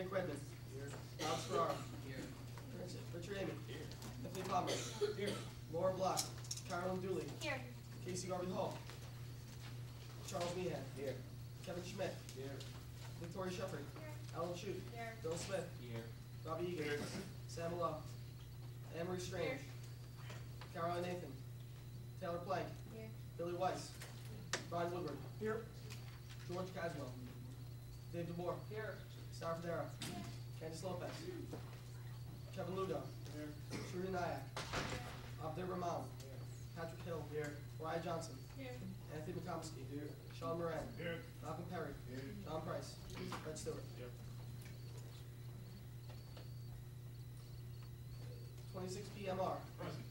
Nick Redmond. Here. Alex Ferrara. Here. Richard Amy. Here. Anthony Palmer. Here. Laura Block. Carolyn Dooley. Here. Casey Garvey Hall. Charles Meehan. Here. Kevin Schmidt. Here. Victoria Shepard. Here. Alan Shute. Here. Bill Smith. Here. Robbie Egan. Here. Sam Malone. Anne-Marie Strange. Caroline Nathan. Taylor Plank. Here. Billy Weiss. Brian Woodward. Here. George Caswell. Dave DeBoer. Here. Sarah Federa. Candice Lopez. Kevin Lugo. Here. Shruti Nayak. Abdur Rahman. Patrick Hill. Here. Ryan Johnson. Here. Anthony McComiskey. Here. Sean Moran. Here. Malcolm Perry. Here. John Price. Fred Stewart. Here. 26 PMR. Present.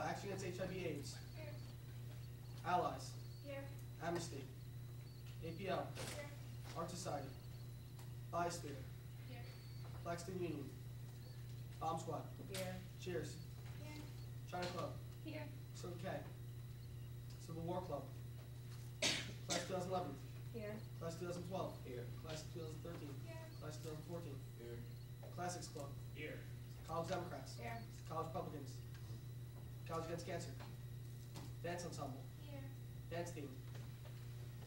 Action Against HIV/AIDS. Here. Allies. Here. Amnesty. APL. Here. Art Society. Biosphere. Here. Black Student Union. Bomb Squad. Here. Cheers. Here. China Club. Here. Circle K. Civil War Club. Class 2011. Here. Class 2012. Here. Class 2013. Here. Class 2014. Here. Classics Club. Here. College Democrats. Here. College Republicans. College Against Cancer. Dance Ensemble. Here. Dance Team.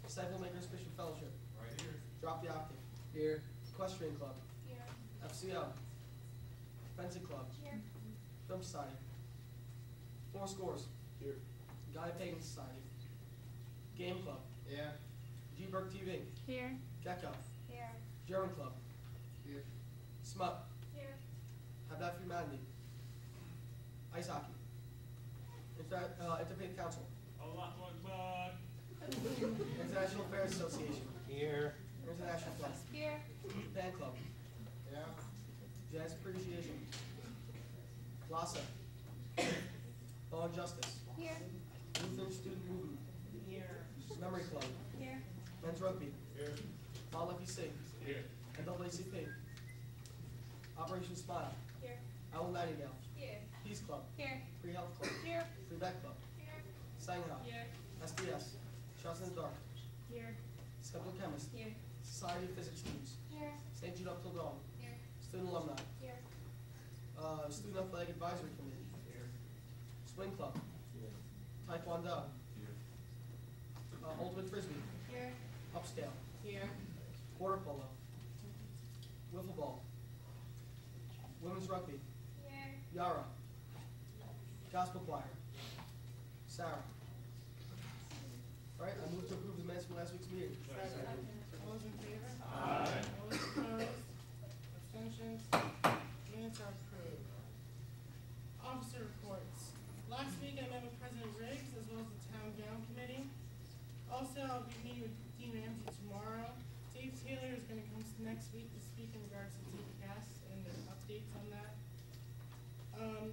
Disciple Makers Christian Fellowship. Right here. Drop the Octave. Here. Equestrian Club. Here. FCO. Fencing Club. Here. Film Society. Four Scores. Here. Guy Pagan Society. Game Club. Yeah. G-Berg TV. Here. Gecko. Here. German Club. Here. Smut. Here. Habitat for Humanity. Ice Hockey. Interfaith Council. Allah Akbar. International Affairs Association. Here. International Club. Here. Japan Club. Yeah. Jazz Appreciation. LASA. Law and Justice. Here. Lutheran Student Movement. Here. Memory Club. Here. Men's Rugby. Here. Paul FEC. Here. NAACP. Operation Smile. Here. Owl Nightingale. Here. Peace Club. Here. Free Health Club. Here. Free Vet Club. Here. Sangha. Here. SDS. Shots in the Dark. Here. Skeptical Chemist. Here. Society of Physics Students. Here. St. Jude Up Till Dawn. Here. Student Alumni. Here. Student Athletic Advisory Committee. Here. Swing Club. Here. Taekwondo. Here. Ultimate Frisbee. Here. Upscale. Here. Water Polo. Wiffle Ball. Women's Rugby. Here. Yara. Gospel Choir. Sarah. All right, I move to approve the minutes from last week's meeting. All those in favor? Aye. All those opposed? Abstentions? Minutes are approved. Officer reports. Last week I met with President Riggs as well as the Town Gown Committee. Also, I'll be meeting with Dean Ramsey tomorrow. Dave Taylor is going to come next week to speak in regards to gas and their updates on that.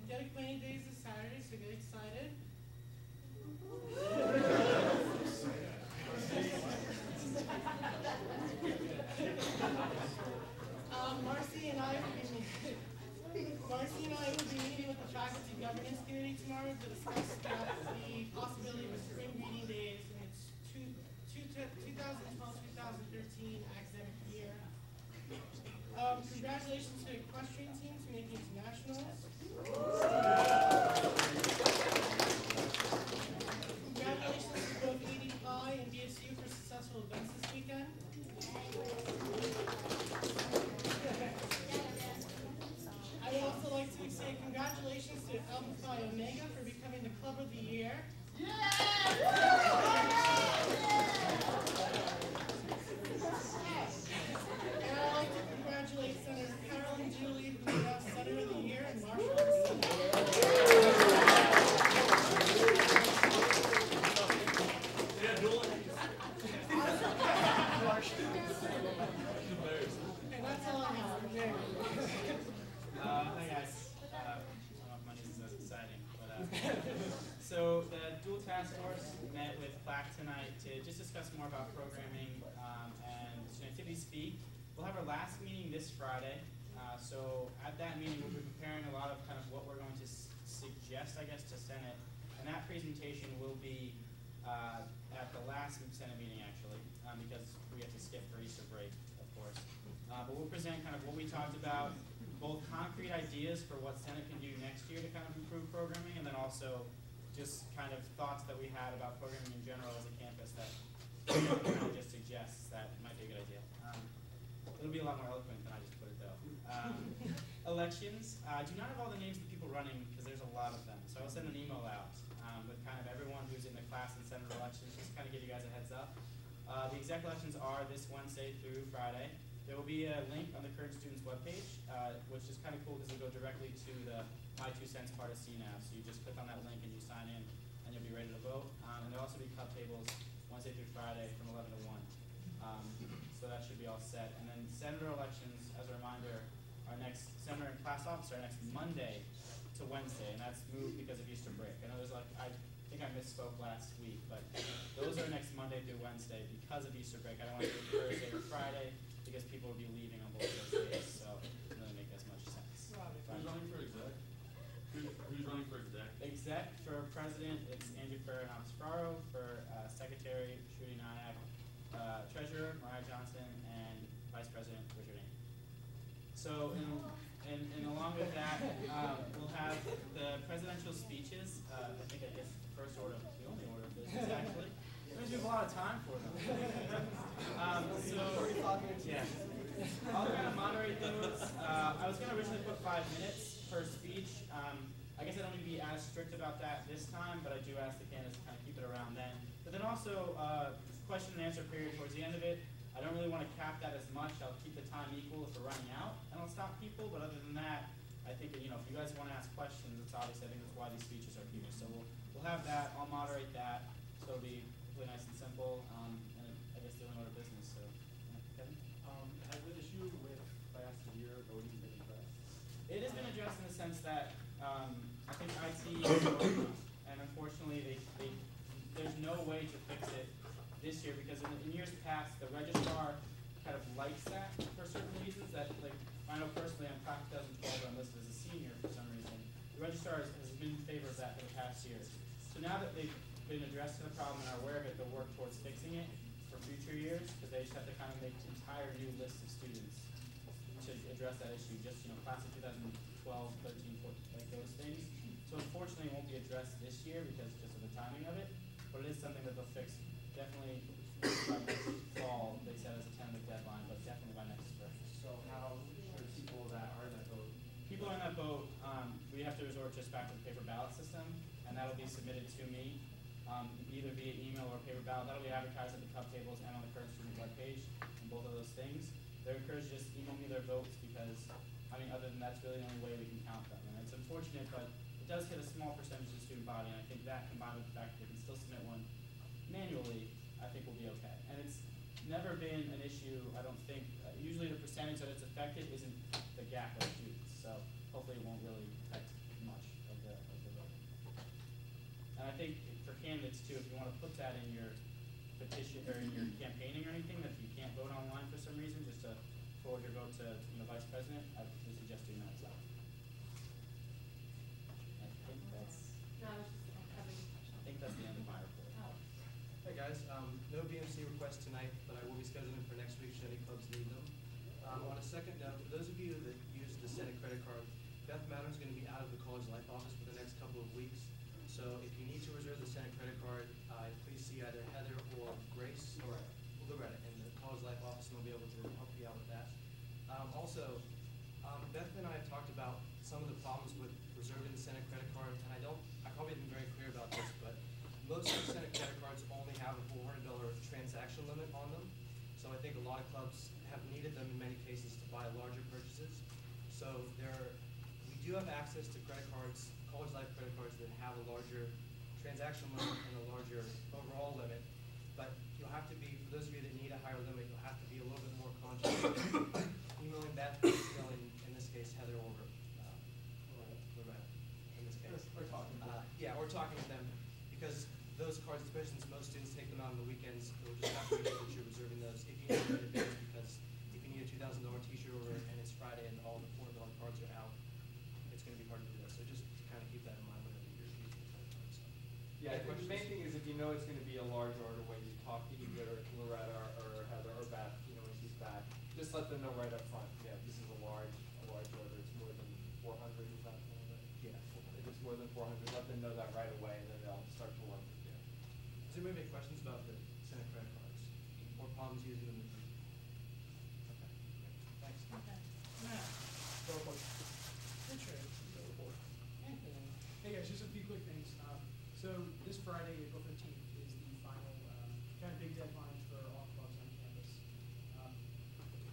Get acquainted days is Saturday, so get excited. Marcy and I will be meeting with the Faculty Governance Committee tomorrow to discuss the possibility of spring reading days in its 2012-2013 academic year. Congratulations to the equestrian team for making it to nationals. Congratulations to both EDPI and BSU for successful events this weekend. I would also like to say congratulations to Alpha Phi Omega for becoming the Club of the Year. And I'd like to congratulate Senator Carolyn Dooley, who is now Senator of the Year, and Marshall. And that's all I have. Hi guys. I don't know if my news is as exciting, but so the dual task force met with PLAC tonight to just discuss more about programming and student activity speak. We'll have our last meeting this Friday. So at that meeting, we'll be preparing a lot of kind of what we're going to suggest, I guess, to Senate. And that presentation will be at the last Senate meeting, actually, because we have to skip for Easter break, of course. But we'll we'll present kind of what we talked about, both concrete ideas for what Senate can do next year to kind of improve programming, and then also just kind of thoughts that we had about programming in general as a campus that kind of just suggests that it might be a good idea. It'll be a lot more eloquent than I just put it though. Elections. I do not have all the names of people running because there's a lot of them. So I'll send an email out with kind of everyone who's in the class and Senate elections, just kind of give you guys a heads up. The exec elections are this Wednesday through Friday. There will be a link on the current students webpage, which is kind of cool because it'll go directly to the My 2 Cents part of CNAV. So you just click on that link and you sign in and you'll be ready to vote. And there'll also be cup tables Wednesday through Friday from 11 to 1. So that should be all set. And then senator elections, as a reminder, our next senator and class officer next Monday to Wednesday, and that's moved because of Easter break. I know there's like, I think I misspoke last week, but those are next Monday through Wednesday because of Easter break. I don't want to do Thursday or Friday because people will be leaving on both those days, so it doesn't really make as much sense. Who's running for exec? Who's running for exec? Exec for president, it's Andrew Ferrer and Alex Ferraro. For secretary, Shruti Nayak. Treasurer, Mariah Johnson, and Vice President, Richard Amy. So, and along with that, we'll have the presidential speeches. I think I guess the first order, the only order of business actually. There's a lot of time for them. Yeah. I'll kind of moderate those. I was going to originally put 5 minutes per speech. I guess I don't need to be as strict about that this time, but I do ask the candidates to kind of keep it around then. But then also, question and answer period towards the end of it. I don't really want to cap that as much. I'll keep the time equal if we're running out, and I'll stop people. But other than that, I think that, if you guys want to ask questions, it's obvious. I think that's why these speeches are here. So we'll have that. I'll moderate that. So it'll be really nice and simple. And I guess dealing with our business. So, yeah. Kevin? Has the issue with last year voting been addressed? It has been addressed in the sense that I think IT is working, and unfortunately, there's no way to fix it this year because in years past, the registrar kind of likes that for certain reasons. That, like, I know personally, I'm class 2012, I'm listed as a senior for some reason. The registrar has been in favor of that for the past years. So now that they've been addressed to the problem and are aware of it, they'll work towards fixing it for future years because they just have to kind of make an entire new list of students to address that issue. Just, class of 2012, 13, 14, like those things. So unfortunately, it won't be addressed this year because just of the timing of it. But it is something that they'll fix definitely by next fall. They said as a tentative deadline, but definitely by next spring. So how should people that are in that vote? People in that vote, we have to resort just back to the paper ballot system, and that'll be submitted to me, either via email or paper ballot. That'll be advertised at the cup tables and on the current student webpage, and both of those things. They're encouraged to just email me their votes because, other than that's really the only way we can count them. And it's unfortunate, but it does hit a small percentage of the student body, and I think that combined with the fact that they can still submit one manually, I think we'll be okay. And it's never been an issue, I don't think. Usually the percentage that it's affected isn't the gap of students, so hopefully it won't really affect much of the vote. And I think for candidates too, if you want to put that in your petition or in your campaigning or anything, that if you can't vote online for some reason, just to forward your vote to Vice President, I would suggest doing that as well. I think that's the end of my report. Hey guys, no BMC requests tonight, but I will be scheduling for next week should any clubs need them. On a second note, for those of you that use the Senate credit card, Beth Mattern is going to be out of the College Life office for the next couple of weeks. So if you need to reserve the Senate credit card, please see either Heather or Grace or Loretta in the College Life office, and they'll be able to help you out with that. Also, Beth and I have talked about some of the problems with reserving the Senate credit card, and I probably haven't been very clear about this, but most of the Senate credit cards only have a $400 transaction limit on them. So I think a lot of clubs have needed them in many cases to buy larger purchases. So we do have access to credit cards, College Life credit cards that have a larger transaction limit and a larger overall limit. But you'll have to be, for those of you that need a higher limit, you'll have to be a little bit more conscious of emailing Beth, emailing, in this case, Heather or Loretta, in this case. Or talking to them. Yeah, or talking to them, because those cards, especially since most students take them out on the weekends, you'll just have to make sure that you're reserving those if you need to in advance, because if you need a $2,000 t-shirt order and it's Friday and all the $400 cards are out, it's going to be hard to do that. So just kind of keep that in mind whenever you're using the credit cards. Yeah, I think the main thing is if you know it's going to be a large order when you talk to either Loretta or Heather or Beth, when she's back, just just let them know right up front, yeah, this is a large order, it's more than 400, is that kind of it? Yeah. If it's more than 400, let them know that right away, and then they'll start to work with you. Does anybody have questions about the Senate credit cards or problems using them? Okay, thanks. Okay. Matt, Richard, Anthony. Hey guys, just a few quick things. So this Friday, April 15th, is the final kind of big deadline for all clubs on campus.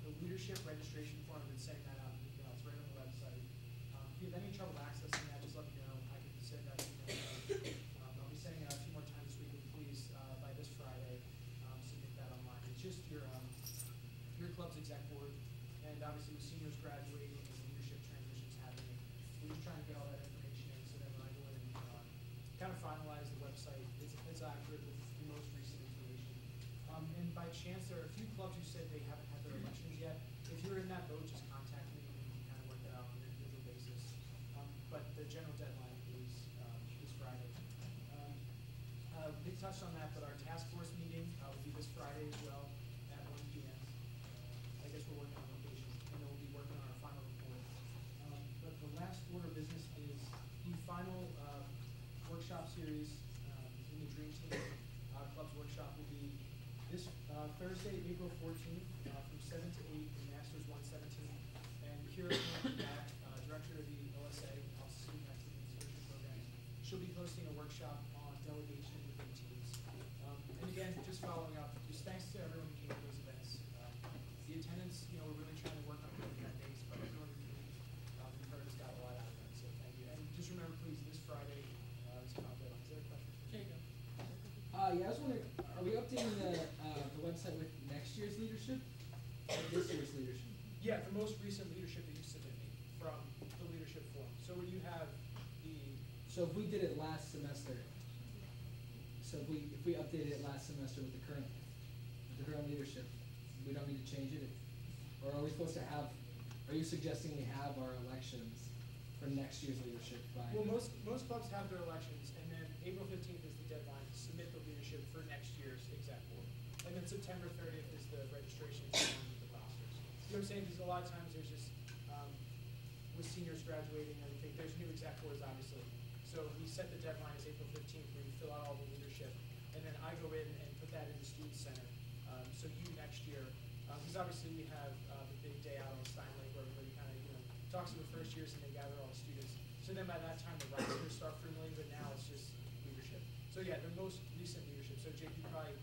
The leadership registration form, I've been sending that out in email. It's right on the website. If you have any trouble accessing that, just let me know. I can send that email. I'll be sending it out 2 more times this week, but please, by this Friday, submit that online. It's just your club's exec board, and obviously with seniors graduating and the leadership transitions happening, we're just trying to get all that information in, so then when I go in and kind of finalize the website, it's accurate with the most recent information. And by chance, there are a few clubs who said they haven't had their elections yet. If you're in that boat, just contact me and we can kind of work that out on an individual basis. But the general deadline is Friday. They touched on that, but our task force meeting will be this Friday as well at 1 p.m. I guess we're working on location, and then we'll be working on our final report. But the last order of business is the final workshop series in the Dream Team Club's workshop will be this Thursday, April 14th, from 7 to 8 in Masters 117. And Kira Mack, director of the OSA, Office of Student Activity and Social Programs, she'll be hosting a workshop on delegation within teams. And again, just following up, just thanks to everyone who came to those events. The attendance, we're really trying to work on getting that base, but everyone who came, we've heard has got a lot out of it, so thank you. And just remember, please, this Friday is about deadline. Is there a question? Jacob. Yeah, I was wondering, are we updating the website with next year's leadership or this year's leadership? Yeah, the most recent leadership that you submitted from the leadership form. So when you have the, So if we did it last semester, so if we updated it last semester with the current leadership, we don't need to change it? Or are we supposed to have, are you suggesting we have our elections for next year's leadership by? well, most clubs have their elections, and then April 15th is the deadline to submit the leadership for next year's exec board. And then September 30th is the registration for the rosters. You know what I'm saying? Because a lot of times there's just, with seniors graduating and everything, there's new exec boards, obviously. So we set the deadline as April 15th, where you fill out all the leadership, and then I go in and put that in the student center. So you next year, because obviously we have the big day out on Stein Lake where everybody kind of talks to the first years and they gather all the students. So then by that time the rosters start formulating, but now it's just leadership. So yeah, the most recent leadership. So Jake, you probably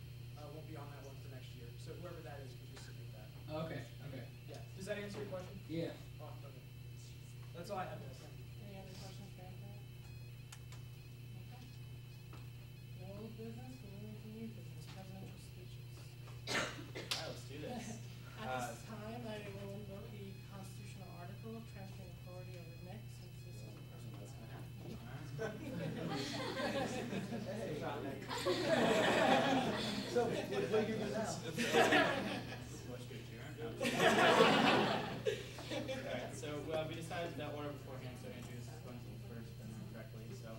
won't be on that one for next year. So whoever that is, can just submit that. Okay. Yeah. Does that answer your question? Yeah. Oh, okay. That's all I have to say. Any other questions for Anthony? Okay. No old business, we're moving to new business, presidential speeches. All right, let's do this. At this time, I will invoke the constitutional article of transferring authority over Nick, since this is a personal matter. So, what do you do now? Alright, so we decided that order beforehand, so Andrew's going to be first and then correctly, so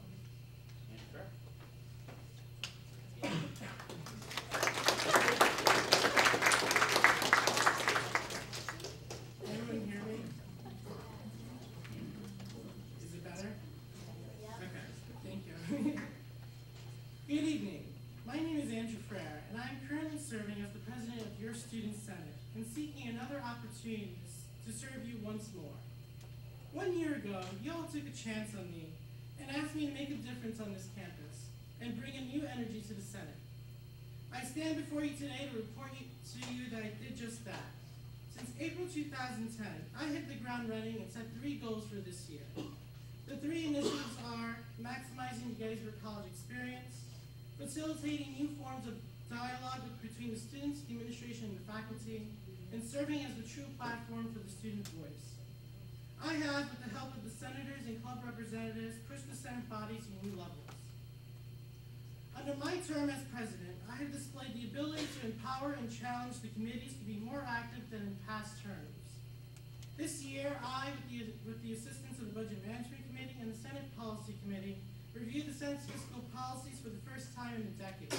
Andrew Kerr. Everyone hear me? Is it better? Okay, thank you. Good evening. My name is Andrew Frere, and I am currently serving as the president of your Student Senate and seeking another opportunity to serve you once more. 1 year ago, you all took a chance on me and asked me to make a difference on this campus and bring a new energy to the Senate. I stand before you today to report to you that I did just that. Since April 2010, I hit the ground running and set 3 goals for this year. The 3 initiatives are maximizing the Gettysburg College experience, facilitating new forms of dialogue between the students, the administration, and the faculty, and serving as the true platform for the student voice. I have, with the help of the senators and club representatives, pushed the Senate body to new levels. Under my term as president, I have displayed the ability to empower and challenge the committees to be more active than in past terms. This year, I, with the assistance of the Budget Management Committee and the Senate Policy Committee, reviewed the Senate's fiscal policies for the first time in a decade.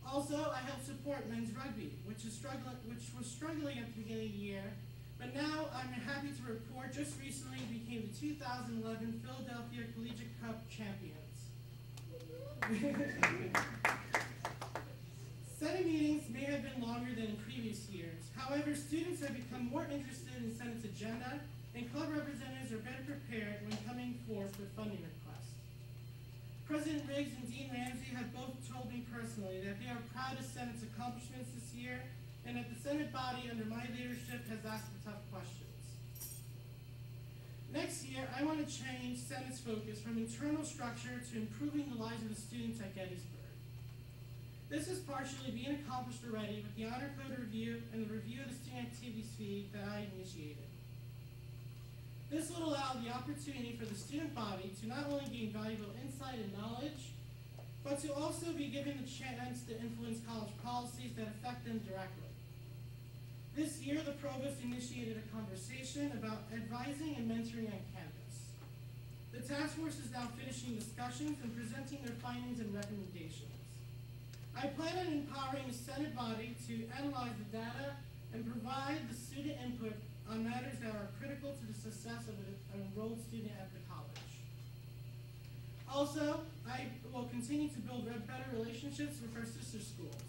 Also, I help support men's rugby, which was struggling at the beginning of the year, but now I'm happy to report just recently became the 2011 Philadelphia Collegiate Cup champions. Senate meetings may have been longer than in previous years. However, students have become more interested in Senate's agenda, and club representatives are better prepared when coming forth with funding requests. President Riggs and Dean Ramsey have both told me personally that they are proud of Senate's accomplishments this year, and that the Senate body under my leadership has asked the tough questions. Next year, I want to change Senate's focus from internal structure to improving the lives of the students at Gettysburg. This is partially being accomplished already with the honor code review and the review of the student activities fee that I initiated. This will allow the opportunity for the student body to not only gain valuable insight and knowledge, but to also be given the chance to influence college policies that affect them directly. This year, the provost initiated a conversation about advising and mentoring on campus. The task force is now finishing discussions and presenting their findings and recommendations. I plan on empowering the Senate body to analyze the data and provide the student input on matters that are critical to the success of an enrolled student at the college. Also, I will continue to build better relationships with our sister schools.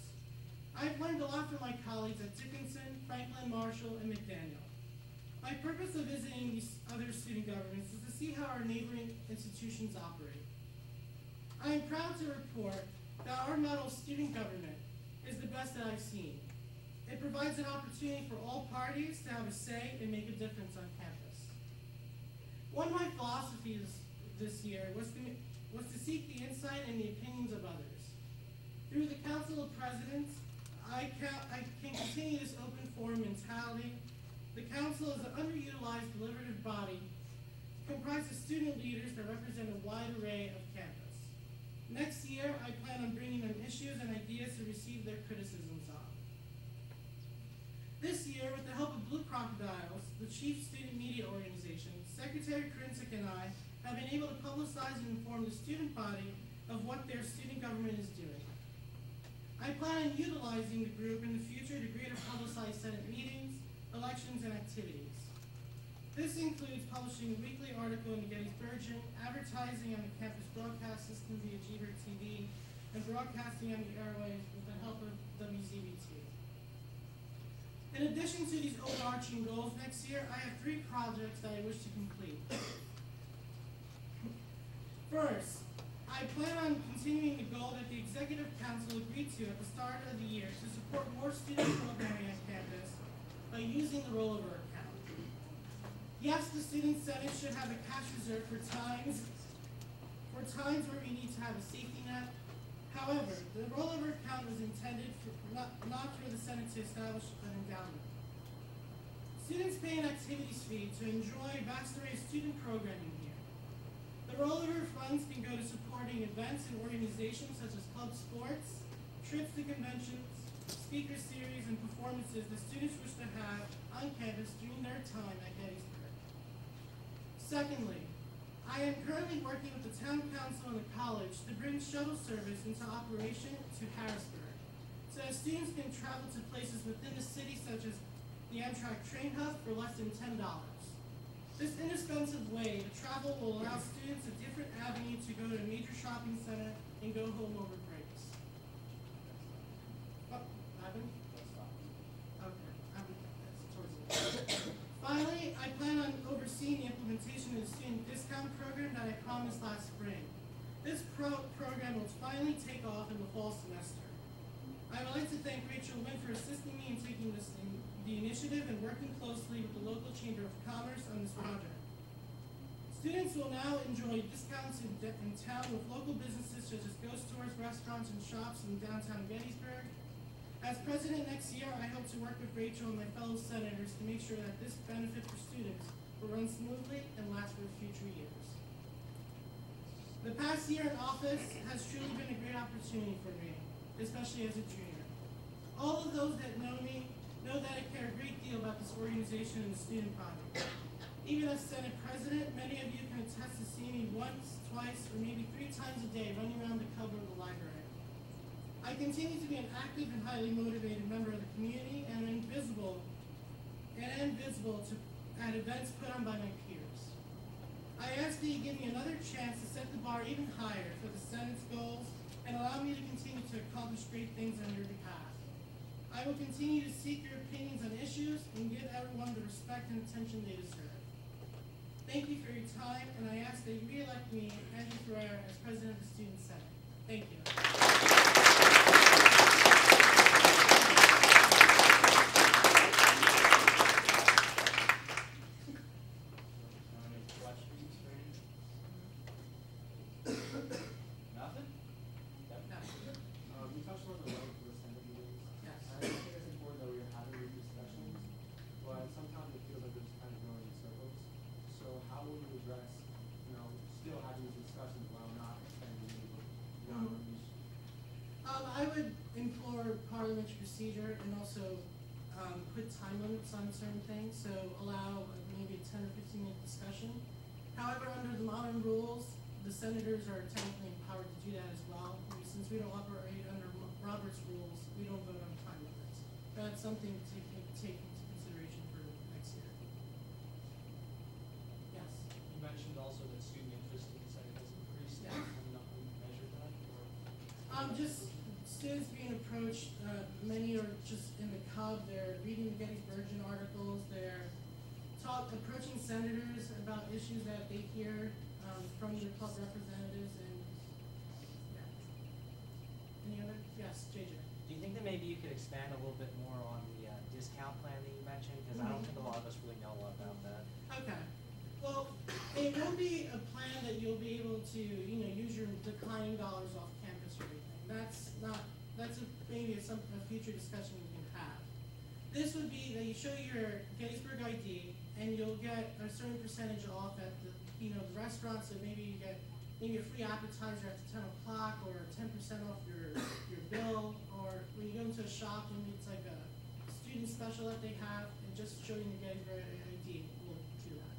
I've learned a lot from my colleagues at Dickinson, Franklin, Marshall, and McDaniel. My purpose of visiting these other student governments is to see how our neighboring institutions operate. I am proud to report that our model student government is the best that I've seen. It provides an opportunity for all parties to have a say and make a difference on campus. One of my philosophies this year was to seek the insight and the opinions of others. Through the Council of Presidents, I can continue this open forum mentality. The Council is an underutilized deliberative body comprised of student leaders that represent a wide array of campus. Next year, I plan on bringing them issues and ideas to receive their criticisms on. This year, with the help of Blue Crocodiles, the chief student media organization, Secretary Krinsick and I have been able to publicize and inform the student body of what their student government is doing. I plan on utilizing the group in the future to greater publicize Senate meetings, elections, and activities. This includes publishing a weekly article in the Gettysburgian, advertising on the campus broadcast system via Gettysburg TV, and broadcasting on the airwaves with the help of WZBT. In addition to these overarching goals, next year I have 3 projects that I wish to complete. First, I plan on continuing the goal that the Executive Council agreed to at the start of the year to support more student programming on campus by using the rollover account. Yes, the Student Senate should have a cash reserve for times where we need to have a safety net. However, the rollover account was intended for not for the Senate to establish an endowment. Students pay an activities fee to enjoy a vast array of student programming here. The rollover funds can go to supporting events and organizations such as club sports, trips to conventions, speaker series, and performances that students wish to have on campus during their time at Gettysburg. Secondly, I am currently working with the town council and the college to bring shuttle service into operation to Harrisburg, so that students can travel to places within the city such as the Amtrak train hub for less than $10. This inexpensive way to travel will allow students a different avenue to go to a major shopping center and go home over breaks. Oh, Ivan? Okay, that's towards the end. Finally, I plan on overseeing the implementation of the student discount program that I promised last spring. This program will finally take off in the fall semester. I would like to thank Rachel Wynn for assisting me in taking the initiative and working closely with the local Chamber of Commerce on this project. Students will now enjoy discounts in town with local businesses such as ghost stores, restaurants, and shops in downtown Gettysburg. As president next year, I hope to work with Rachel and my fellow senators to make sure that this benefit for students will run smoothly and last for future years. The past year in office has truly been a great opportunity for me, especially as a junior. All of those that know me know that I care a great deal about this organization and the student body. Even as Senate President, many of you can attest to seeing me once, twice, or maybe 3 times a day running around the cover of the library. I continue to be an active and highly motivated member of the community and invisible at events put on by my peers. I ask that you give me another chance to set the bar even higher for the Senate's goals and allow me to continue to accomplish great things on your behalf. I will continue to seek your opinions on issues and give everyone the respect and attention they deserve. Thank you for your time, and I ask that you re-elect me, Andrew Ferrer, as President of the Student Senate. Thank you. Any questions for him? Nothing? Yep. You touched on the right to the Senate meetings. Yes. And I think it's important that we're having these discussions, but sometimes it feels like we're just kind of going in circles. So how will you address, still having these discussions while not extending the non-release? I would implore parliamentary procedure and also put time limits on certain things, so allow maybe a 10 or 15-minute discussion. However, under the modern rules, the senators are technically empowered to do that as well. Since we don't operate under Robert's rules, we don't vote on time limits. That's something to take into consideration for next year. Yes. You mentioned also that student interest in the Senate has increased. Yeah. Have you not measured that? Just students being approached, many are just in the Cub, they're reading the Gettysburg articles, they're approaching senators about issues that they hear from their club representatives, and yeah. Any other? Yes, JJ. Do you think that maybe you could expand a little bit more on the discount plan that you mentioned? Because I don't think a lot of us really know a lot about that. Okay. Well, it will be a plan that you'll be able to, use your declining dollars off campus or anything. That's maybe a future discussion we can have. This would be that you show your Gettysburg ID and you'll get a certain percentage off at the, the restaurant. So maybe you get a free appetizer at 10 o'clock or 10% off your bill. Or when you go into a shop, maybe it's like a student special that they have, and just showing the Gettysburg ID will do that.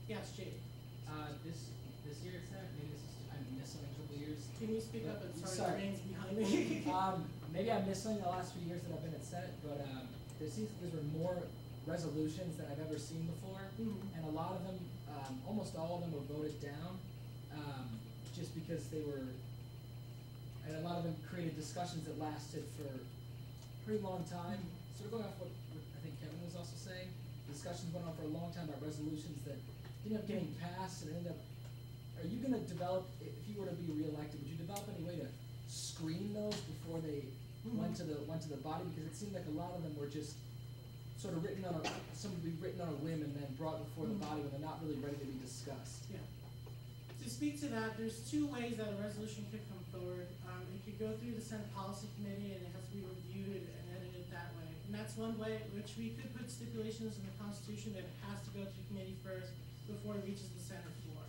Yes, Jade. This year it's not, maybe I missed something a couple years. Can you speak up? I'm sorry, Sorry. the rain's behind me. Maybe I'm missing the last few years that I've been at Senate, but these were more resolutions than I've ever seen before, and a lot of them, almost all of them were voted down, just because they were, and a lot of them created discussions that lasted for a pretty long time. Sort of going off what I think Kevin was also saying, discussions went on for a long time about resolutions that ended up getting passed and ended up. Are you going to develop, if you were to be reelected, would you develop any way to screen those before they went to the body? Because it seemed like a lot of them were just sort of written on a whim and then brought before the body when they're not really ready to be discussed. Yeah. To speak to that, there's two ways that a resolution could come forward. It could go through the Senate Policy Committee and it has to be reviewed and edited that way. And that's one way, which we could put stipulations in the Constitution that it has to go to committee first before it reaches the Senate floor.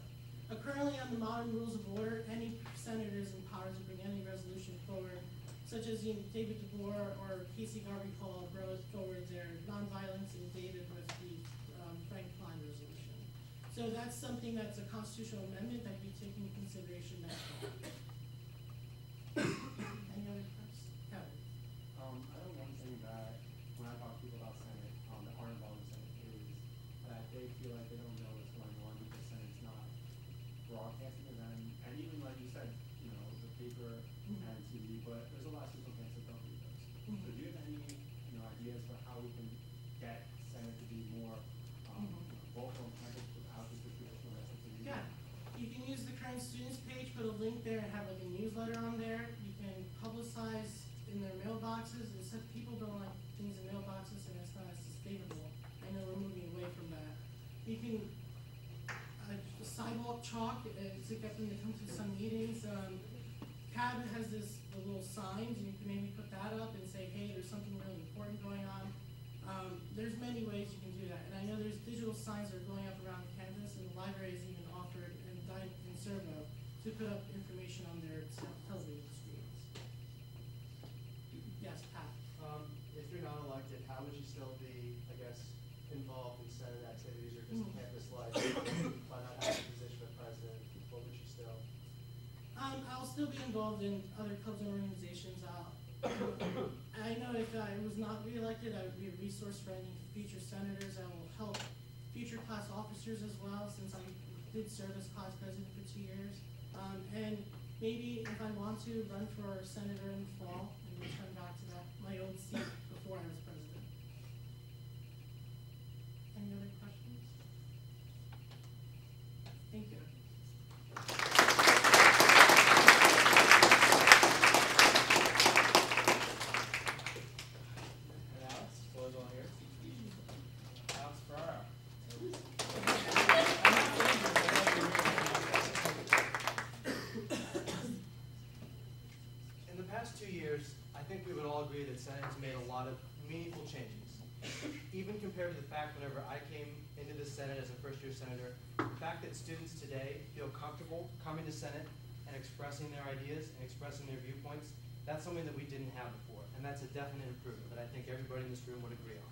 Currently, on the modern rules of order, any senator is empowered to bring any resolution forward, such as David DeBoer or Casey Garvey Hall brought forward their nonviolence in David with the Frank Klein resolution. So that's something that's a constitutional amendment that we take into consideration next fall. Any other questions? Kevin? I know one thing that when I talk to people about Senate that aren't involved in Senate is that they feel like they don't know what's going on because Senate's not broadcasting to them. And even like you said, the paper and TV, but there's a lot of circumstances that don't read those. So do you have any ideas for how we can get Senate to be more vocal on campus without just the traditional message of media? Yeah. You can use the current students page, put a link there and have like a newsletter on there. You can publicize in their mailboxes. And some people don't like things in mailboxes and it's not as sustainable. I know we're moving away from that. You can sidewalk chalk to get them to come to some meetings. CAB has the little signs, and you can maybe put that up and say, hey, there's something really important going on. There's many ways you can do that. And I know there's digital signs that are going up around campus, and the library has even offered in Servo to put up information on their television screens. Yes, Pat. If you're not elected, how would you still be, I guess, involved in Senate activities or just campus life by not having a position of president? What would you still? I'll still be involved involved in other clubs and organizations. I know if I was not reelected, I would be a resource for any future senators. I will help future class officers as well, since I did serve as class president for 2 years. And maybe if I want to, run for senator in the fall and return back to my old seat before I was president. Any other questions? Thank you. And Alex, floor is all yours. Alex Ferraro. In the past 2 years, I think we would all agree that Senate has made a lot of meaningful changes. Even compared to the fact whenever I came into the Senate as a first-year senator, the fact that students today feel comfortable coming to Senate and expressing their ideas and expressing their viewpoints, that's something that we didn't have before, and that's a definite improvement that I think everybody in this room would agree on.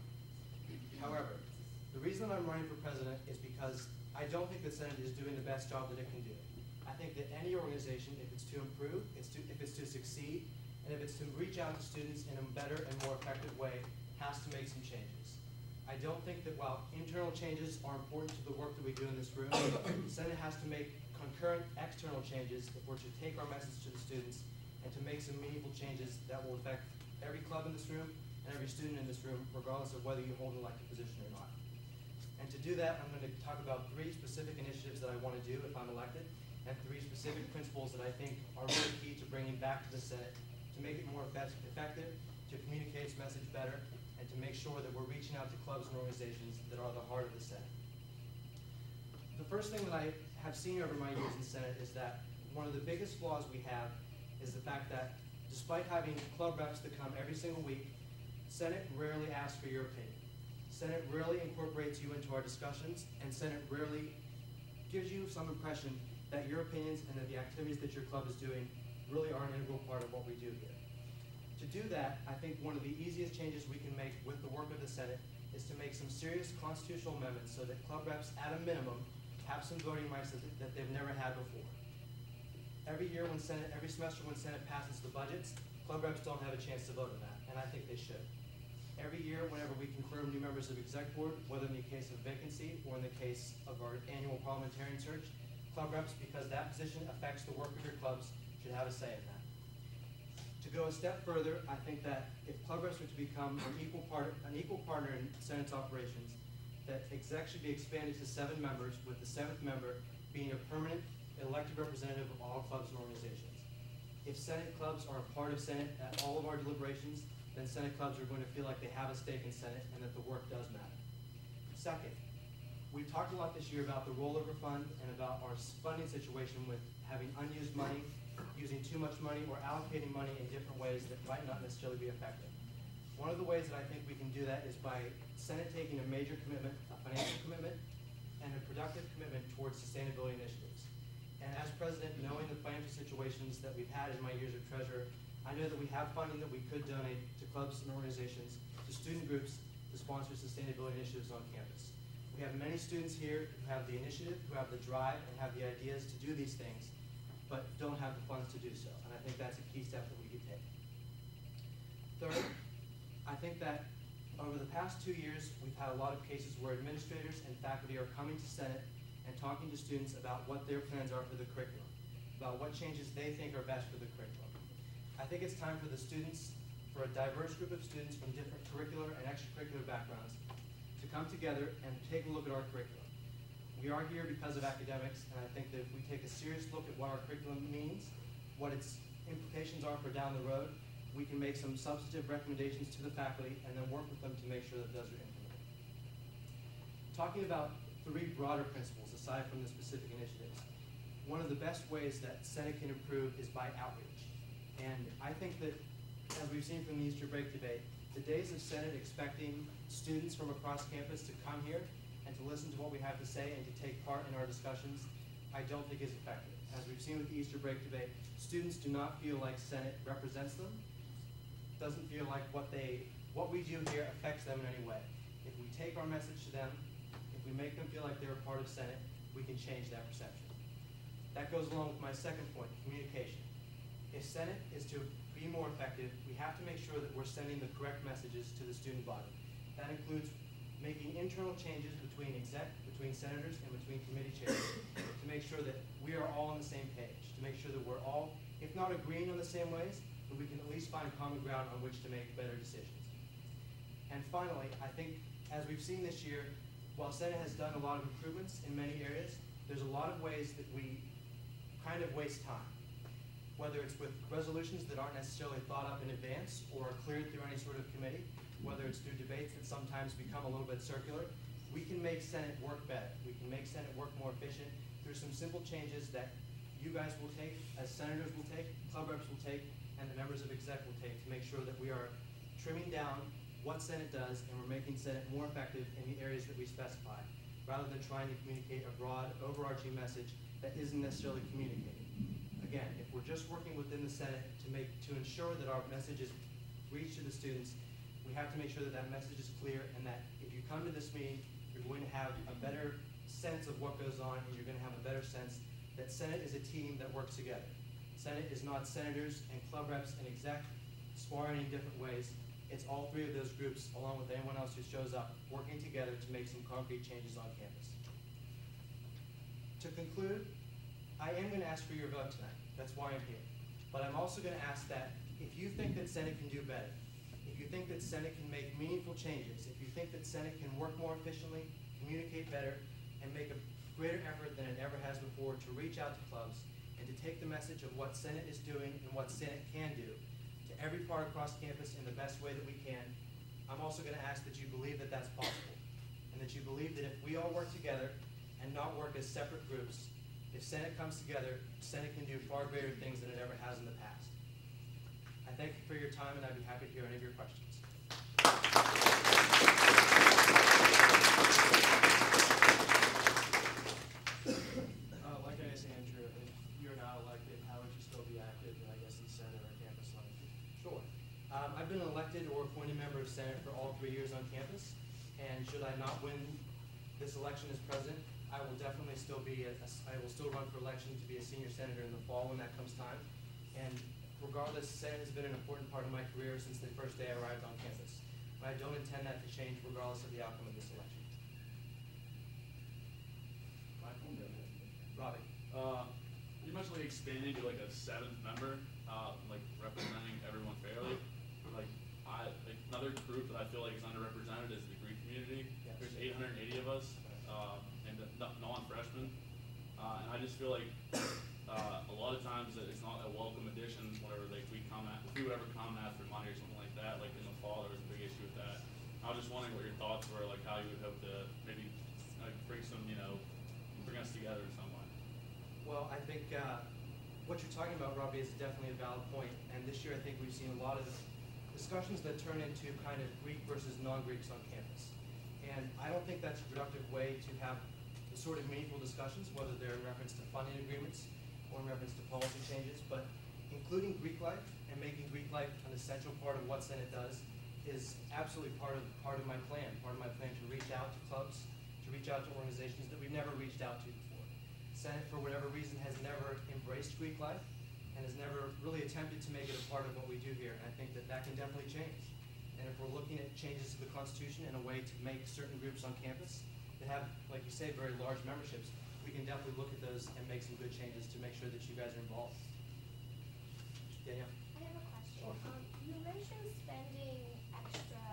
However, the reason I'm running for president is because I don't think the Senate is doing the best job that it can do. I think that any organization, if it's to improve, if it's to succeed, and if it's to reach out to students in a better and more effective way, has to make some changes. I don't think that while internal changes are important to the work that we do in this room, the Senate has to make concurrent external changes if we're to take our message to the students and to make some meaningful changes that will affect every club in this room and every student in this room, regardless of whether you hold an elected position or not. And to do that, I'm going to talk about 3 specific initiatives that I want to do if I'm elected, and 3 specific principles that I think are really key to bringing back to the Senate, to make it more effective, to communicate its message better, and to make sure that we're reaching out to clubs and organizations that are the heart of the Senate. The first thing that I have seen over my years in the Senate is that one of the biggest flaws we have is the fact that despite having club reps that come every single week, Senate rarely asks for your opinion. Senate rarely incorporates you into our discussions, and Senate rarely gives you some impression that your opinions and that the activities that your club is doing really are an integral part of what we do here. To do that, I think one of the easiest changes we can make with the work of the Senate is to make some serious constitutional amendments so that club reps, at a minimum, have some voting rights that they've never had before. Every semester when Senate passes the budgets, club reps don't have a chance to vote on that, and I think they should. Every year, whenever we confirm new members of exec board, whether in the case of vacancy or in the case of our annual parliamentarian search, club reps, because that position affects the work of your clubs, should have a say in that. To go a step further, I think that if club reps are to become an equal partner in Senate's operations, that exec should be expanded to 7 members, with the 7th member being a permanent elected representative of all clubs and organizations. If Senate clubs are a part of Senate at all of our deliberations, then Senate clubs are going to feel like they have a stake in Senate and that the work does matter. Second, we've talked a lot this year about the rollover fund and about our funding situation with having unused money, using too much money, or allocating money in different ways that might not necessarily be effective. One of the ways that I think we can do that is by Senate taking a major commitment, a financial commitment, and a productive commitment towards sustainability initiatives. And as president, knowing the financial situations that we've had in my years of treasurer, I know that we have funding that we could donate to clubs and organizations, to student groups, to sponsor sustainability initiatives on campus. We have many students here who have the initiative, who have the drive, and have the ideas to do these things, but don't have the funds to do so. And I think that's a key step that we could take. Third, I think that over the past 2 years, we've had a lot of cases where administrators and faculty are coming to Senate and talking to students about what their plans are for the curriculum, about what changes they think are best for the curriculum. I think it's time for the students, for a diverse group of students from different curricular and extracurricular backgrounds, to come together and take a look at our curriculum. We are here because of academics, and I think that if we take a serious look at what our curriculum means, what its implications are for down the road, we can make some substantive recommendations to the faculty and then work with them to make sure that those are implemented. Talking about 3 broader principles aside from the specific initiatives, one of the best ways that Senate can improve is by outreach. And I think that, as we've seen from the Easter break debate, the days of Senate expecting students from across campus to come here and to listen to what we have to say and to take part in our discussions, I don't think is effective. As we've seen with the Easter break debate, students do not feel like Senate represents them, doesn't feel like what we do here affects them in any way. If we take our message to them, if we make them feel like they're a part of Senate, we can change that perception. That goes along with my second point, communication. if Senate is to be more effective, we have to make sure that we're sending the correct messages to the student body. That includes making internal changes between senators and between committee chairs to make sure that we are all on the same page, to make sure that we're all, if not agreeing on the same ways, but we can at least find common ground on which to make better decisions. And finally, I think as we've seen this year, while Senate has done a lot of improvements in many areas, there's a lot of ways that we kind of waste time. Whether it's with resolutions that aren't necessarily thought up in advance or are cleared through any sort of committee, whether it's through debates that sometimes become a little bit circular, we can make Senate work better. We can make Senate work more efficient through some simple changes that you guys will take, as senators will take, club reps will take, and the members of exec will take to make sure that we are trimming down what Senate does and we're making Senate more effective in the areas that we specify, rather than trying to communicate a broad, overarching message that isn't necessarily communicated. Again, if we're just working within the Senate to ensure that our messages reach to the students, we have to make sure that that message is clear and that if you come to this meeting, you're going to have a better sense of what goes on and you're going to have a better sense that Senate is a team that works together. Senate is not senators and club reps and exec sparring in different ways. It's all three of those groups, along with anyone else who shows up, working together to make some concrete changes on campus. To conclude, I am going to ask for your vote tonight. That's why I'm here. But I'm also going to ask that if you think that Senate can do better, if you think that Senate can make meaningful changes, if you think that Senate can work more efficiently, communicate better, and make a greater effort than it ever has before to reach out to clubs and to take the message of what Senate is doing and what Senate can do to every part across campus in the best way that we can, I'm also going to ask that you believe that that's possible, and that you believe that if we all work together and not work as separate groups, if Senate comes together, Senate can do far greater things than it ever has in the past. I thank you for your time, and I'd be happy to hear any of your questions. Like I asked Andrew, if you're not elected, how would you still be active, I guess, in Senate or campus life? Sure. I've been an elected or appointed member of Senate for all 3 years on campus, and should I not win this election as president, I will definitely still be, I will still run for election to be a senior senator in the fall when that comes time. And regardless, Senate has been an important part of my career since the first day I arrived on campus. But I don't intend that to change regardless of the outcome of this election. Robbie. You mentioned like expanding to like a 7th member, like representing everyone fairly. Like another group that I feel like is underrepresented is the Greek community. Yes. There's 880 of us, and non-freshmen, and I just feel like a lot of times that it's not a welcome addition whenever like we would ever come after money or something like that. Like in the fall, there was a big issue with that. I was just wondering what your thoughts were, like how you would hope to maybe bring some, bring us together in some way. Well, I think what you're talking about, Robbie, is definitely a valid point. And this year, I think we've seen a lot of discussions that turn into kind of Greek versus non-Greeks on campus. And I don't think that's a productive way to have the sort of meaningful discussions, whether they're in reference to funding agreements or in reference to policy changes. But including Greek life and making Greek life an essential part of what Senate does is absolutely part of my plan. Part of my plan to reach out to clubs, to reach out to organizations that we've never reached out to before. Senate, for whatever reason, has never embraced Greek life and has never really attempted to make it a part of what we do here. And I think that that can definitely change. And if we're looking at changes to the Constitution in a way to make certain groups on campus that have, like you say, very large memberships, we can definitely look at those and make some good changes to make sure that you guys are involved. Danielle? I have a question. You mentioned spending extra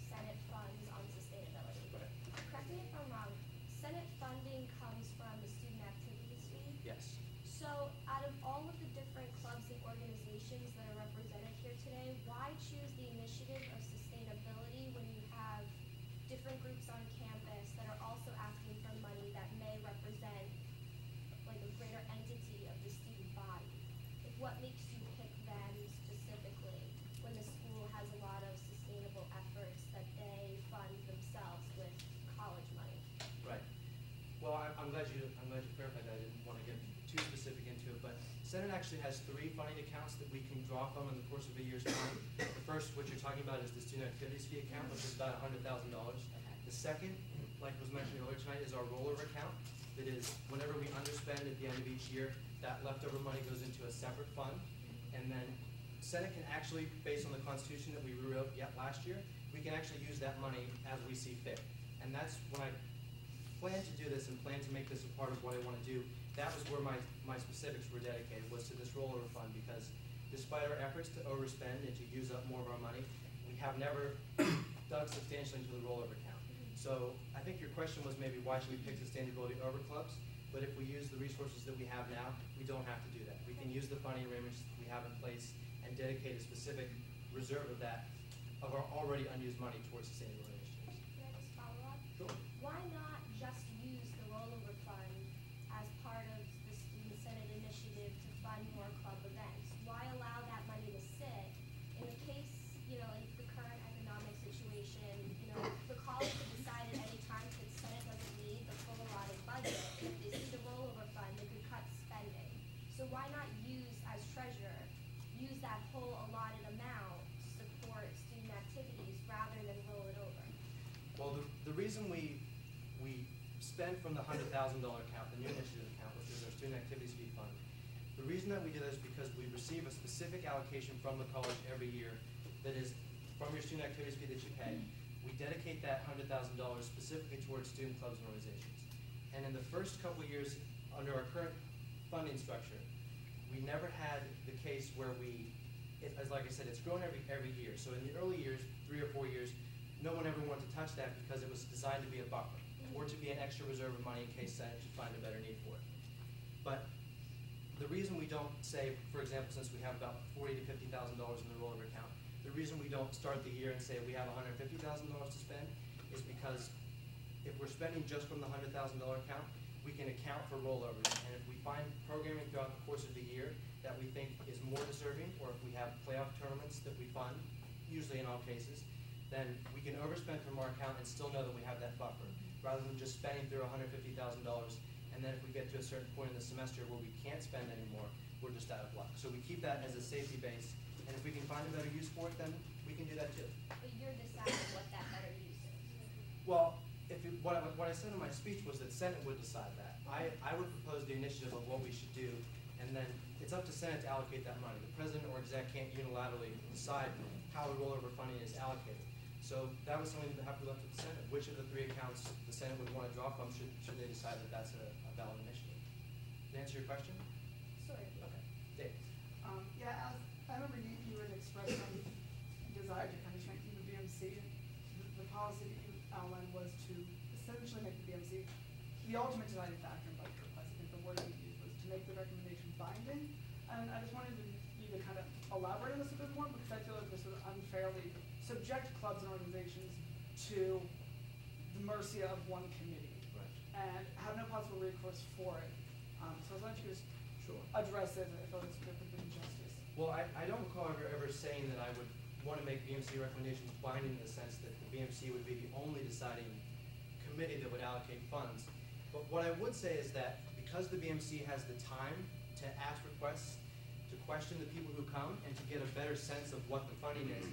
Senate funds on sustainability. Right. Correct me if I'm wrong. Senate funding comes from the student activities fee. Yes. So out of all of the different clubs and organizations that are represented here today, why choose the initiative of sustainability when you have different groups on campus that are also asking for money that may represent like a greater entity of the student body? Like what makes you pick them specifically when the school has a lot of sustainable efforts that they fund themselves with college money? Right. Well, I'm glad you clarified that. I didn't want to get too specific into it, but Senate actually has 3 funding accounts that we can draw from in the course of a year's time. The first, what you're talking about, is the student activities fee account, which is about $100,000. The second, like was mentioned earlier tonight, is our rollover account, that is, whenever we underspend at the end of each year, that leftover money goes into a separate fund, and then Senate can actually, based on the Constitution that we rewrote yet last year, we can actually use that money as we see fit. And that's when I plan to do this and plan to make this a part of what I want to do. That was where my specifics were dedicated, was to this rollover fund, because despite our efforts to overspend and to use up more of our money, we have never dug substantially into the rollover account. So I think your question was maybe why should we pick sustainability over clubs? But if we use the resources that we have now, we don't have to do that. We can use the funding arrangements that we have in place and dedicate a specific reserve of that, of our already unused money towards sustainability initiatives. Can I just follow up? Sure. Why not just use the rollover fund as part of the student senate initiative to fund more club events? Why allow that money to sit in the case, in the current economic situation, the college could decide at any time that the senate doesn't need the full allotted budget. If they see the rollover fund, they could cut spending. So why not as treasurer, use that whole allotted amount to support student activities rather than roll it over? Well, the reason we spend from the $100,000 account, the new initiative account, which is our student activities fee fund, the reason that we do that is because we receive a specific allocation from the college every year that is from your student activities fee that you pay. We dedicate that $100,000 specifically towards student clubs and organizations. And in the first couple of years under our current funding structure, we never had the case where as like I said, it's grown every year. So in the early years, 3 or 4 years, no one ever wanted to touch that because it was designed to be a buffer or to be an extra reserve of money in case Senate should find a better need for it. But the reason we don't say, for example, since we have about $40,000 to $50,000 in the rollover account, the reason we don't start the year and say we have $150,000 to spend is because if we're spending just from the $100,000 account, we can account for rollovers. And if we find programming throughout the course of the year that we think is more deserving, or if we have playoff tournaments that we fund, usually in all cases, then we can overspend from our account and still know that we have that buffer, rather than just spending through $150,000, and then if we get to a certain point in the semester where we can't spend anymore, we're just out of luck. So we keep that as a safety base, and if we can find a better use for it, then we can do that too. But you're deciding what that better use is. Well, what I said in my speech was that Senate would decide that. I would propose the initiative of what we should do, and then it's up to Senate to allocate that money. The president or exec can't unilaterally decide how the rollover funding is allocated. So that was something that have to be left to the Senate. Which of the 3 accounts the Senate would want to draw from should they decide that that's a valid initiative? To answer your question? Sort of. Okay. Dave? Yeah, I remember you had expressed some desire to kind of strengthen the BMC. The policy that you outlined was to essentially make the BMC the ultimate deciding factor in budget requests. I think the word you used was to make the recommendation binding. And I just wanted you to kind of elaborate on this a bit more, because I feel like this would unfairly subject clubs and organizations to the mercy of one committee. Right. And have no possible recourse for it. So I was wondering if you just address it. I feel it's a bit of injustice. Well, I don't recall ever saying that I would want to make BMC recommendations binding in the sense that the BMC would be the only deciding committee that would allocate funds. But what I would say is that because the BMC has the time to ask requests, to question the people who come, and to get a better sense of what the funding is,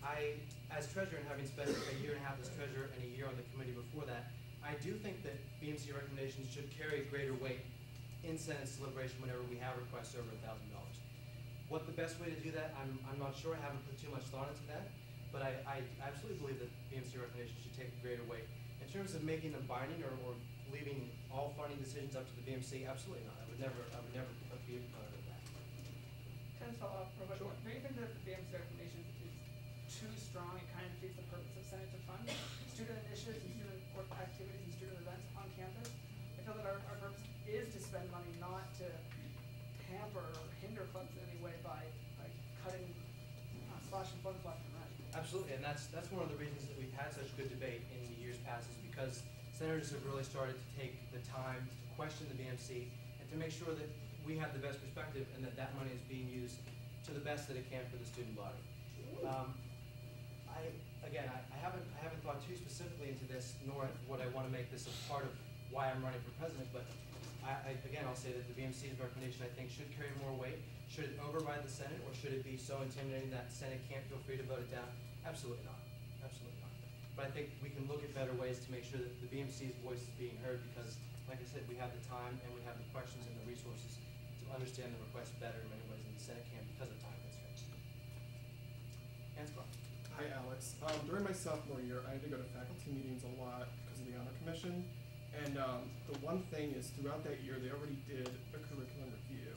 I, as treasurer, and having spent a year and a half as treasurer and a year on the committee before that, I do think that BMC recommendations should carry greater weight in Senate's deliberation whenever we have requests over $1,000. What the best way to do that, I'm not sure. I haven't put too much thought into that, but I absolutely believe that BMC recommendations should take greater weight. In terms of making them binding or leaving all funding decisions up to the BMC, absolutely not. I would never be a proponent of that. Can I follow up real quick? Sure. Do you think that the BMC recommendation is too strong? It kind of defeats the purpose of Senate to fund student initiatives and student work activities and student events on campus. I feel that our purpose is to spend money, not to hamper or hinder clubs in any way by cutting, slashing funds left and right. Absolutely, and that's one of the reasons that we've had such good debate in the years past, is because senators have really started to take the time to question the BMC and to make sure that we have the best perspective and that money is being used to the best that it can for the student body. I haven't thought too specifically into this, nor would I want to make this a part of why I'm running for president, but I'll say that the BMC's recommendation, I think, should carry more weight. Should it override the Senate, or should it be so intimidating that the Senate can't feel free to vote it down? Absolutely not. Absolutely not. but I think we can look at better ways to make sure that the BMC's voice is being heard because, like I said, we have the time and we have the questions and the resources to understand the request better in many ways than the Senate can because of time constraints. Ansgar. Hi, Alex. During my sophomore year, I had to go to faculty meetings a lot because of the honor commission. And the one thing is, throughout that year, they already did a curriculum review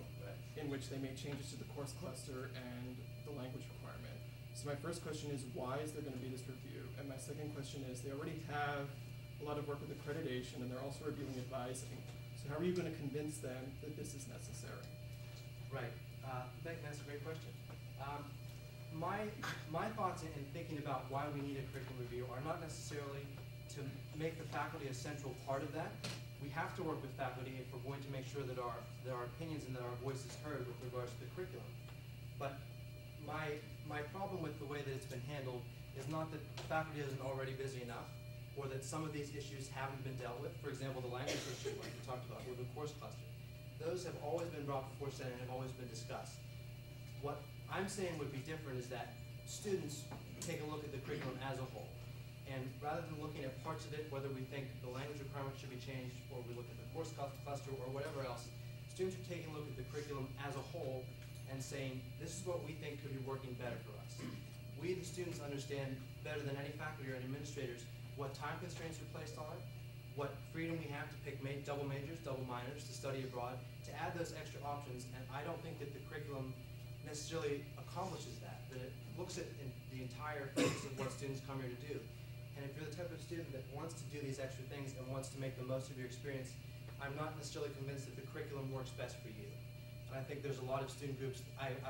in which they made changes to the course cluster and the language requirement. So my first question is, why is there going to be this review? And my second question is, they already have a lot of work with accreditation, and they're also reviewing advising. So how are you going to convince them that this is necessary? Right. That's a great question. My thoughts in thinking about why we need a curriculum review are not necessarily to make the faculty a central part of that. We have to work with faculty if we're going to make sure that our opinions and that our voice is heard with regards to the curriculum. But my problem with the way that it's been handled is not that the faculty isn't already busy enough, or that some of these issues haven't been dealt with. For example, the language issue, like we talked about, or the course cluster. Those have always been brought before Senate and have always been discussed. What I'm saying would be different is that students take a look at the curriculum as a whole. And rather than looking at parts of it, whether we think the language requirements should be changed, or we look at the course cluster, or whatever else, students are taking a look at the curriculum as a whole and saying, this is what we think could be working better for us. We, the students, understand better than any faculty or any administrators what time constraints are placed on it, what freedom we have to pick double majors, double minors, to study abroad, to add those extra options, and I don't think that the curriculum necessarily accomplishes that it looks at the entire focus of what students come here to do. And if you're the type of student that wants to do these extra things and wants to make the most of your experience, I'm not necessarily convinced that the curriculum works best for you. And I think there's a lot of student groups that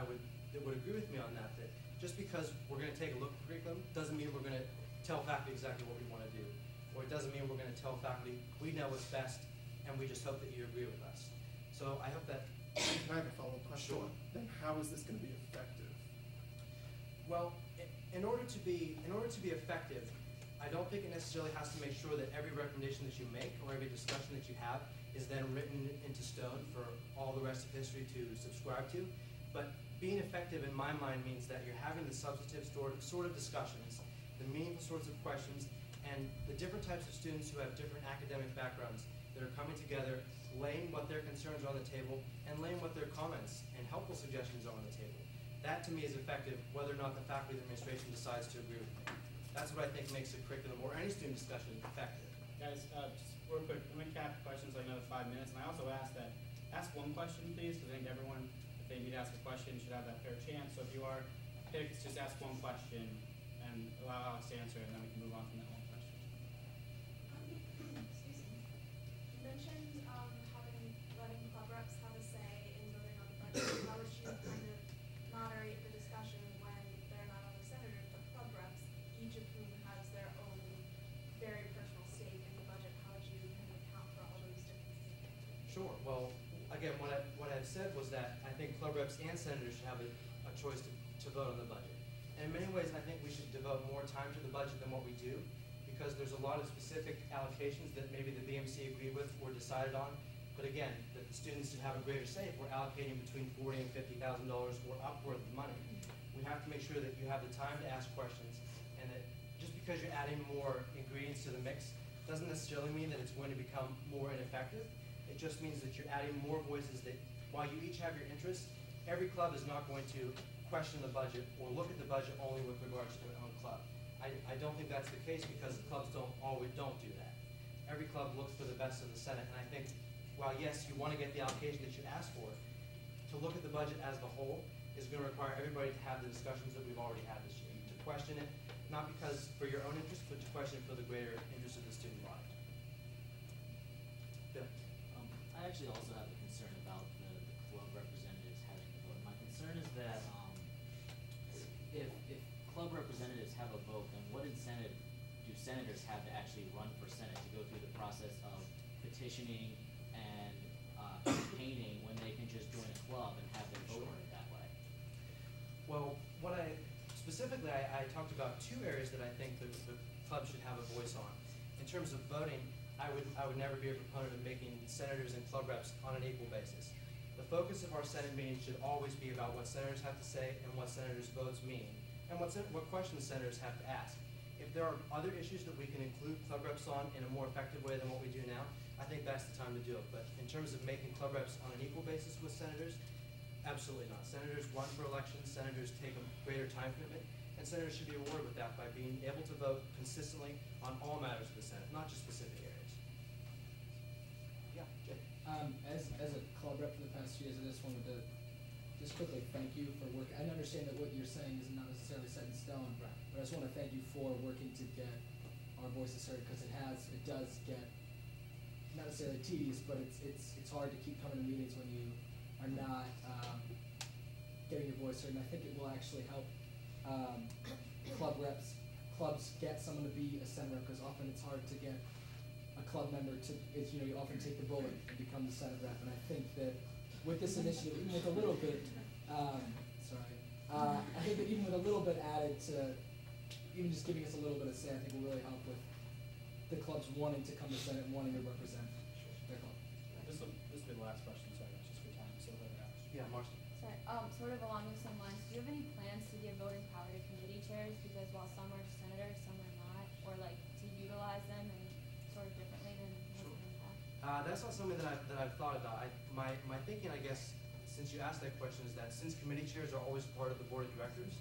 would agree with me on that just because we're going to take a look at the curriculum doesn't mean we're going to tell faculty exactly what we want to do. Or it doesn't mean we're going to tell faculty we know what's best and we just hope that you agree with us. So I hope that. Can I have a follow-up question? Sure. Then how is this going to be effective? Well, in order to be effective, I don't think it necessarily has to make sure that every recommendation that you make or every discussion that you have is then written into stone for all the rest of history to subscribe to. But being effective in my mind means that you're having the substantive sort of discussions, the meaningful sorts of questions, and the different types of students who have different academic backgrounds that are coming together, laying what their concerns are on the table, and laying what their comments and helpful suggestions are on the table. That to me is effective whether or not the faculty and administration decides to agree with me. That's what I think makes a curriculum or any student discussion effective. Guys, just real quick, I'm going to cap questions like another 5 minutes, and I also ask one question, please, because I think everyone, if they need to ask a question, should have that fair chance. So if you are picked, just ask one question and allow Alex to answer, and then we can move on from that one question. Excuse me. You mentioned letting club reps have a say in voting on the budget. How would you kind of moderate the discussion when they're not only senators but club reps, each of whom has their own very personal stake in the budget? How would you kind of account for all those differences? Sure. Well, again, what I've said was that I think club reps and senators should have a choice to vote on the budget. And in many ways, I think we should devote more time to the budget than what we do, because there's a lot of specific allocations that maybe the BMC agreed with or decided on. But again, that the students should have a greater say if we're allocating between $40,000 and $50,000 or upward of money. We have to make sure that you have the time to ask questions, and that just because you're adding more ingredients to the mix doesn't necessarily mean that it's going to become more ineffective. It just means that you're adding more voices that, while you each have your interests, every club is not going to question the budget or look at the budget only with regards to their own club. I don't think that's the case because clubs don't do that. Every club looks for the best of the Senate, and I think while yes, you want to get the allocation that you ask for, to look at the budget as the whole is going to require everybody to have the discussions that we've already had this year, to question it, not because for your own interest, but to question it for the greater interest of the student body. Bill? I actually also have a concern about the club representatives having the vote. My concern is that if club representatives have a vote, then what incentive do senators have to actually run for Senate, to go through the process of petitioning and campaigning when they can just join a club and have their vote heard that way? Well, specifically, I talked about two areas that I think the club should have a voice on. In terms of voting, I would never be a proponent of making senators and club reps on an equal basis. The focus of our Senate meetings should always be about what senators have to say and what senators' votes mean, and what questions senators have to ask. If there are other issues that we can include club reps on in a more effective way than what we do now, I think that's the time to do it. But in terms of making club reps on an equal basis with senators, absolutely not. Senators run for elections, senators take a greater time commitment, and senators should be rewarded with that by being able to vote consistently on all matters of the Senate, not just specific areas. Yeah, Jay. As a club rep for the past 2 years, I just wanted to just quickly thank you for work. I understand that what you're saying is not necessarily set in stone, but I just want to thank you for working to get our voices heard, because it does get not necessarily tedious, but it's hard to keep coming to meetings when you are not getting your voice heard. And I think it will actually help clubs get someone to be a Senate rep, because often it's hard to get a club member to, you often take the bullet and become the Senate rep. And I think that with this initiative, even with a little bit, I think that even with a little bit added to, even just giving us a little bit of say, I think will really help with the clubs wanting to come to Senate and wanting to represent their club. This will be the last question, sorry, that's just for time, so go ahead. Yeah, Marcy. Sorry, sort of along those same lines, do you have any plans to give voting power to committee chairs? Because while some are senators, some are not, or like to utilize them and sort of differently than what's in the past? That's not something that I've thought about. My thinking, I guess, since you asked that question, is that since committee chairs are always part of the board of directors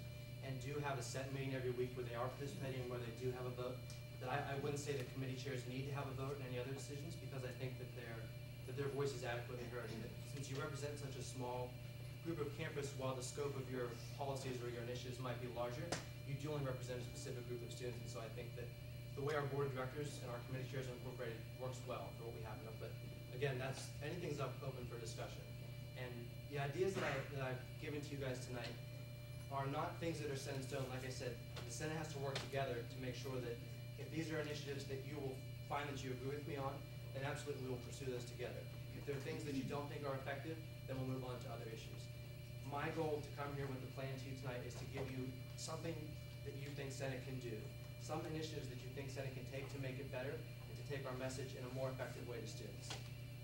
and do have a set meeting every week where they are participating and where they do have a vote, that I wouldn't say that committee chairs need to have a vote in any other decisions, because I think that their voice is adequately heard. And that since you represent such a small group of campus, while the scope of your policies or your initiatives might be larger, you do only represent a specific group of students. And so I think that the way our board of directors and our committee chairs are incorporated works well for what we have now. But again, anything's open for discussion. And the ideas that I've given to you guys tonight are not things that are set in stone. Like I said, the Senate has to work together to make sure that if these are initiatives that you will find that you agree with me on, then absolutely we will pursue those together. If there are things that you don't think are effective, then we'll move on to other issues. My goal to come here with the plan to you tonight is to give you something that you think Senate can do, some initiatives that you think Senate can take to make it better, and to take our message in a more effective way to students.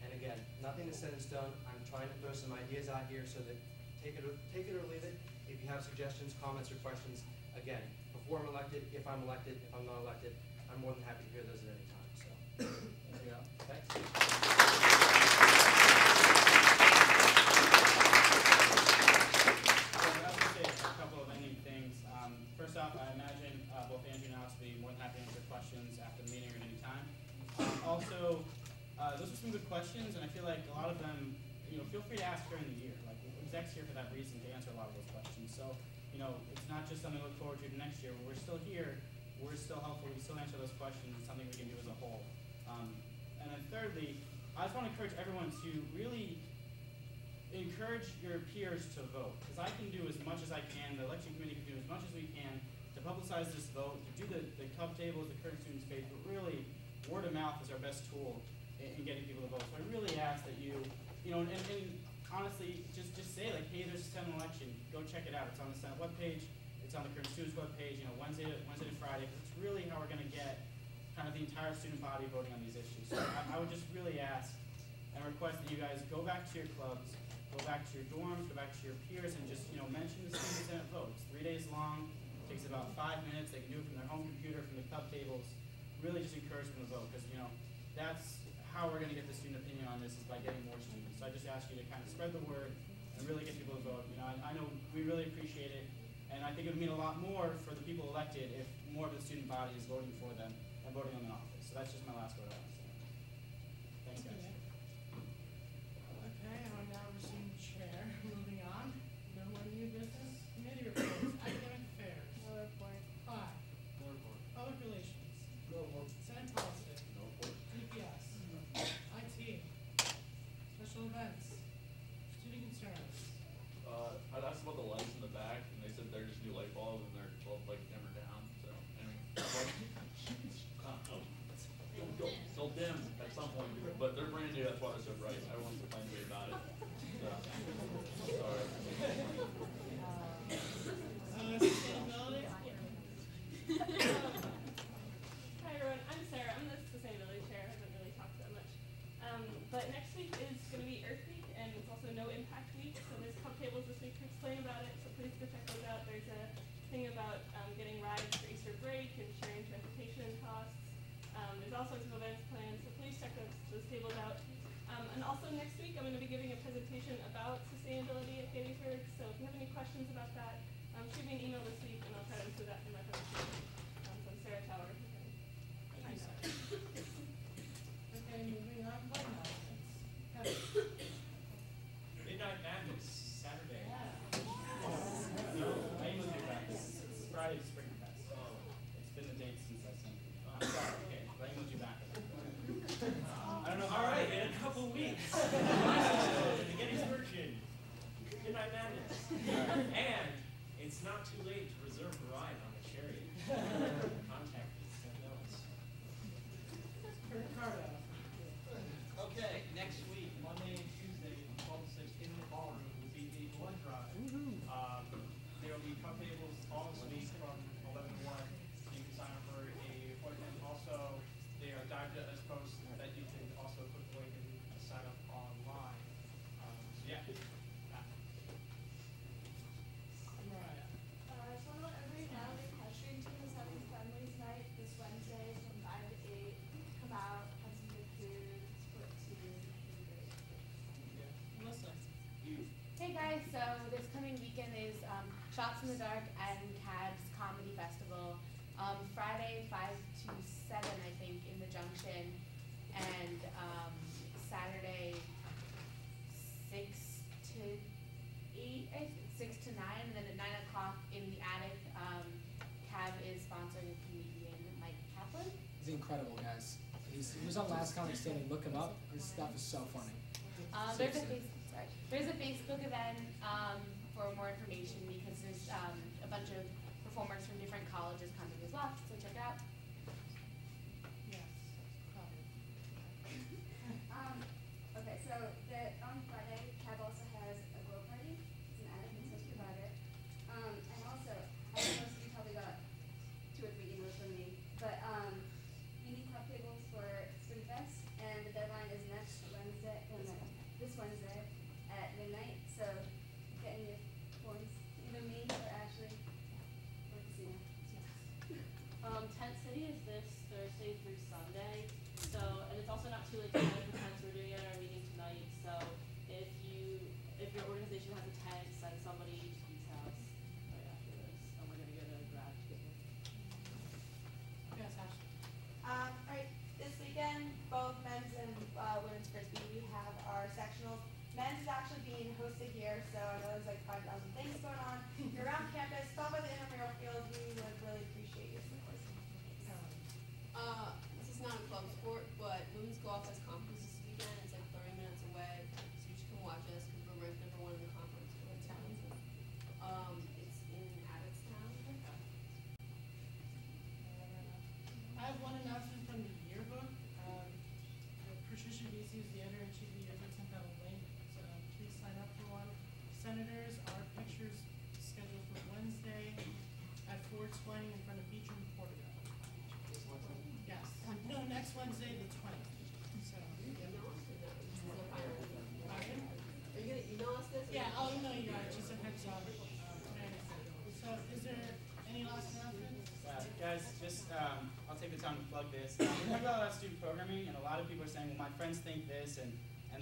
And again, nothing is set in stone. I'm trying to throw some ideas out here so that take it or leave it. If you have suggestions, comments, or questions, again, before I'm elected, if I'm elected, if I'm not elected, I'm more than happy to hear those at any time. So, there you go. Thanks. So I would say a couple of ending things. First off, I imagine both Andrew and Alex will be more than happy to answer questions after the meeting or at any time. Also, those are some good questions, and I feel like a lot of them, feel free to ask during the year. Like, exec's here for that reason, to answer a lot of those questions. So, it's not just something to look forward to next year. When we're still here, we're still helpful, we still answer those questions. It's something we can do as a whole. And then thirdly, I just want to encourage everyone to really encourage your peers to vote. Because I can do as much as I can, the election committee can do as much as we can to publicize this vote, to do the cup tables, the current student space, but really, word of mouth is our best tool in getting people to vote. So I really ask that you, and honestly, just say like, hey, there's a Senate election, go check it out. It's on the Senate webpage, it's on the current students webpage, Wednesday to Friday, because it's really how we're going to get kind of the entire student body voting on these issues. So I would just really ask and request that you guys go back to your clubs, go back to your dorms, go back to your peers, and just mention the student Senate vote. It's 3 days long, takes about 5 minutes. They can do it from their home computer, from the cup tables. Really just encourage them to vote, because that's how we're going to get the student opinion on this, is by getting more students. So I just ask you to kind of spread the word and really get people to vote. I know we really appreciate it, and I think it would mean a lot more for the people elected if more of the student body is voting for them and voting them in office. So that's just my last word I want to say. Thanks, guys. Okay, I'm now resuming chair. Moving on. No more new business. Committee reports. Academic affairs. No report. 5. No report. Public relations. No report. Senate policy. No report. DPS. IT. Special events. Student concerns. I asked about the lights in the back, and they said they're just new light bulbs, and they're both like dimmer down. So anyway, they'll dim at some point, but they're brand new. That's why they're so bright. Everyone's complaining to me about it. So, sorry. Sustainability. Hi everyone, I'm Sarah. I'm the sustainability chair. I haven't really talked that much. But next week is going to be Earth Week, and it's also No Impact Week. So there's cup tables this week to explain about it. So please go check those out. There's a thing about getting rides for Easter break and sharing transportation those tables out. And also next week, I'm going to be giving a presentation about sustainability at Gettysburg. So if you have any questions about that, shoot me an email this week, and I'll try to include that in my presentation. So I'm Sarah Tower. Thank you, Sarah. Okay, moving on, board announcements. Kevin. Midnight Madness, Saturday. No, I emailed you back. It's Friday, Spring Fest. It's been the date since I sent it. I'm sorry, okay, but I emailed you back. I don't know. All right, in a couple weeks. The Gettysburg Midnight Madness. And it's not too late to reserve a ride on a chariot. Contact me, something else. Ricardo. Okay, next week, Monday and Tuesday, 12 to 6, in the ballroom will be the blood drive. There will be cup tables all this week from 11 to 1. You can sign up for a appointment. Also, there are digest posts that you can also click the link and sign up online. So yeah. Mariah. I just want to let everybody know the equestrian team is having friendlies night this Wednesday from 5 to 8. Come out, have some good food, split team, it'll be great. Melissa. Hey guys, so this coming weekend is Shots in the Dark and CAD's Comedy Festival. Friday 5 to 7 I think in the Junction, and Saturday 6 to 8, 6 to 9, and then at 9 o'clock in the attic. CAB is sponsoring a comedian, Mike Kaplan. He's incredible, guys. He was on Last Comic Standing. Look him up. His stuff is so funny. There's a Facebook event for more information, because there's a bunch of performers from different colleges coming as well, so check it out. Yes. Okay, so on Friday, CAB also has a glow party. It's an attic and service provider. And also, I know most of you probably got 2 or 3 emails from me, but you need club tables for Spring Fest, and the deadline is this Wednesday at midnight. So get in your forms, either me or Ashley or Christina. Tent City is this Thursday through Sunday. So, and it's also not too late to sign up for tents. We're doing it at our meeting tonight. So, if your organization has a tent, send somebody to Keith's house right after this, and we're gonna get a garage together. Yes, Ashley. Alright, this weekend, both men's and women's frisbee, we have our sectionals. Men's is actually being hosted here, so I know there's like 5,000 things going on. If you're around campus, stop by the intramural field. We would really appreciate your support. This is not a club sport, but women's golf has conference this weekend. It's like 30 minutes away, so you should come watch us because we're ranked #1 in the conference for Wisconsin. It's in Abbottstown. I have one announcement from the yearbook. Patricia Vesey, who's the editor-in-chief of the yearbook, sent out a link. So please sign up for one. Senators, our pictures scheduled for Wednesday at 4:20 in front of Beecham, Portico. Yes. No, next Wednesday, the 20th. So. Pardon? Are you gonna email us this? Yeah, I'll email you guys, just a heads up. So is there any last announcements? Guys, just I'll take the time to plug this. We talk about student programming, and a lot of people are saying, well, my friends think this, and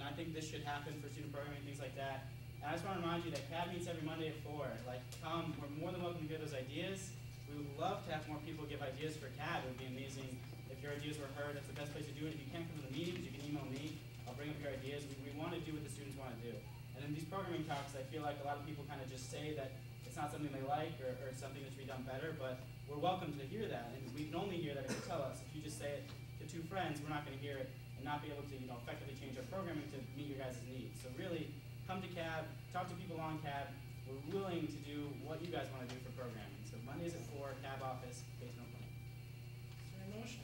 I think this should happen for student programming, things like that. And I just want to remind you that CAB meets every Monday at 4. Like, come, we're more than welcome to hear those ideas. We would love to have more people give ideas for CAB. It would be amazing if your ideas were heard. That's the best place to do it. If you can't come to the meetings, you can email me. I'll bring up your ideas. We want to do what the students want to do. And in these programming talks, I feel like a lot of people kind of just say that it's not something they like or something that should be done better, but we're welcome to hear that. And we can only hear that if you tell us. If you just say it to 2 friends, we're not going to hear it and not be able to effectively change our programming to meet your guys' needs. So really, come to CAB, talk to people on CAB. We're willing to do what you guys want to do for programming. So Mondays at 4, CAB office, basement plan. Is there a motion?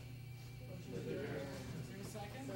Motion to adjourn. Is there a second?